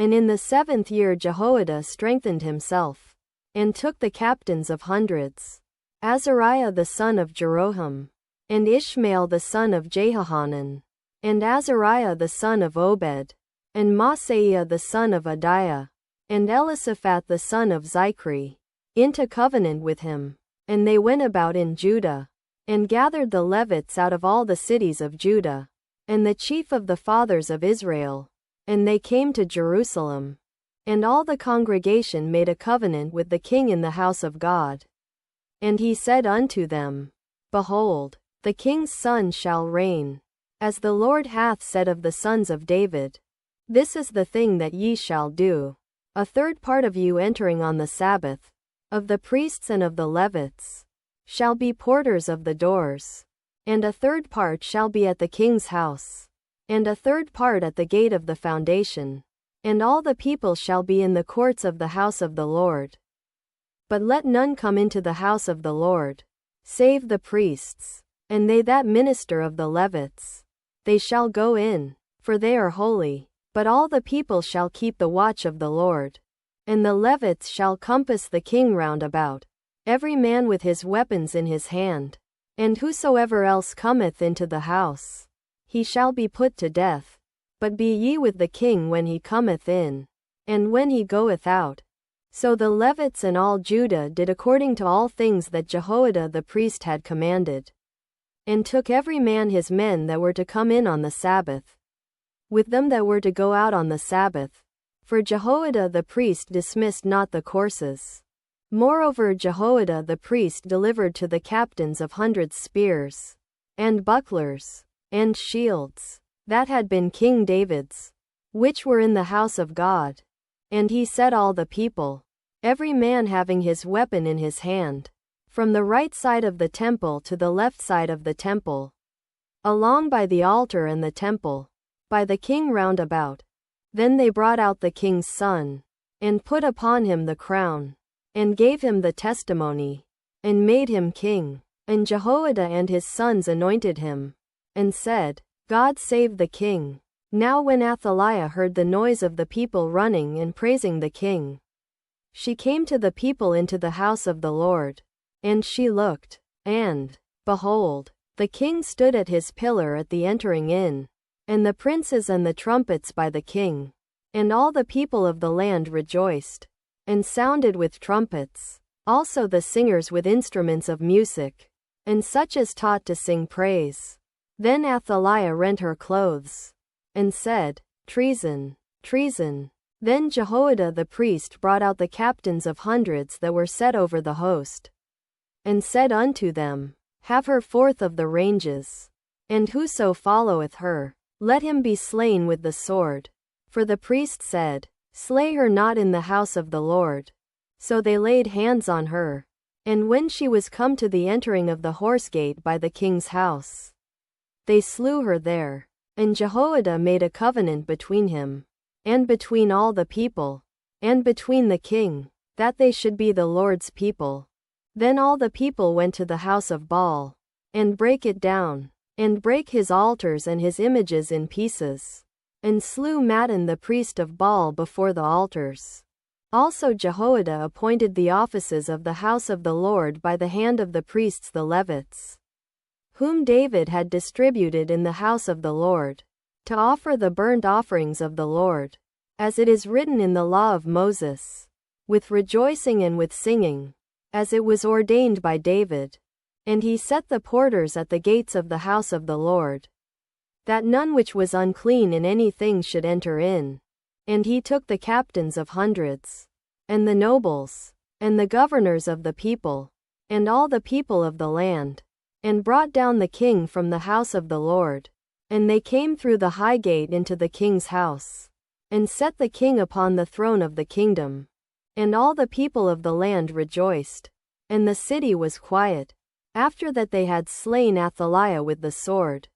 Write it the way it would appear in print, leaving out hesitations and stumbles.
And in the 7th year Jehoiada strengthened himself, and took the captains of hundreds, Azariah the son of Jeroham, and Ishmael the son of Jehohanan, and Azariah the son of Obed, and Maaseiah the son of Adiah, and Elisaphat the son of Zichri, into covenant with him. And they went about in Judah, and gathered the Levites out of all the cities of Judah, and the chief of the fathers of Israel, and they came to Jerusalem. And all the congregation made a covenant with the king in the house of God. And he said unto them, Behold, the king's son shall reign, as the Lord hath said of the sons of David. This is the thing that ye shall do. A third part of you entering on the Sabbath, of the priests and of the Levites, shall be porters of the doors, and a third part shall be at the king's house, and a third part at the gate of the foundation, and all the people shall be in the courts of the house of the Lord. But let none come into the house of the Lord, save the priests, and they that minister of the Levites. They shall go in, for they are holy. But all the people shall keep the watch of the Lord. And the Levites shall compass the king round about, every man with his weapons in his hand. And whosoever else cometh into the house, he shall be put to death. But be ye with the king when he cometh in, and when he goeth out. So the Levites and all Judah did according to all things that Jehoiada the priest had commanded, and took every man his men that were to come in on the Sabbath, with them that were to go out on the Sabbath. For Jehoiada the priest dismissed not the courses. Moreover Jehoiada the priest delivered to the captains of hundreds spears, and bucklers, and shields, that had been King David's, which were in the house of God. And he set all the people, every man having his weapon in his hand, from the right side of the temple to the left side of the temple, along by the altar and the temple, by the king round about. Then they brought out the king's son, and put upon him the crown, and gave him the testimony, and made him king. And Jehoiada and his sons anointed him, and said, God save the king. Now when Athaliah heard the noise of the people running and praising the king, she came to the people into the house of the Lord. And she looked, and, behold, the king stood at his pillar at the entering in, and the princes and the trumpets by the king. And all the people of the land rejoiced, and sounded with trumpets, also the singers with instruments of music, and such as taught to sing praise. Then Athaliah rent her clothes, and said, Treason, treason. Then Jehoiada the priest brought out the captains of hundreds that were set over the host, and said unto them, Have her forth of the ranges, and whoso followeth her, let him be slain with the sword. For the priest said, Slay her not in the house of the Lord. So they laid hands on her. And when she was come to the entering of the horse gate by the king's house, they slew her there. And Jehoiada made a covenant between him, and between all the people, and between the king, that they should be the Lord's people. Then all the people went to the house of Baal, and brake it down, and brake his altars and his images in pieces, and slew Mattan the priest of Baal before the altars. Also Jehoiada appointed the offices of the house of the Lord by the hand of the priests the Levites, whom David had distributed in the house of the Lord, to offer the burnt offerings of the Lord, as it is written in the law of Moses, with rejoicing and with singing, as it was ordained by David. And he set the porters at the gates of the house of the Lord, that none which was unclean in any thing should enter in. And he took the captains of hundreds, and the nobles, and the governors of the people, and all the people of the land, and brought down the king from the house of the Lord. And they came through the high gate into the king's house, and set the king upon the throne of the kingdom. And all the people of the land rejoiced, and the city was quiet, after that they had slain Athaliah with the sword.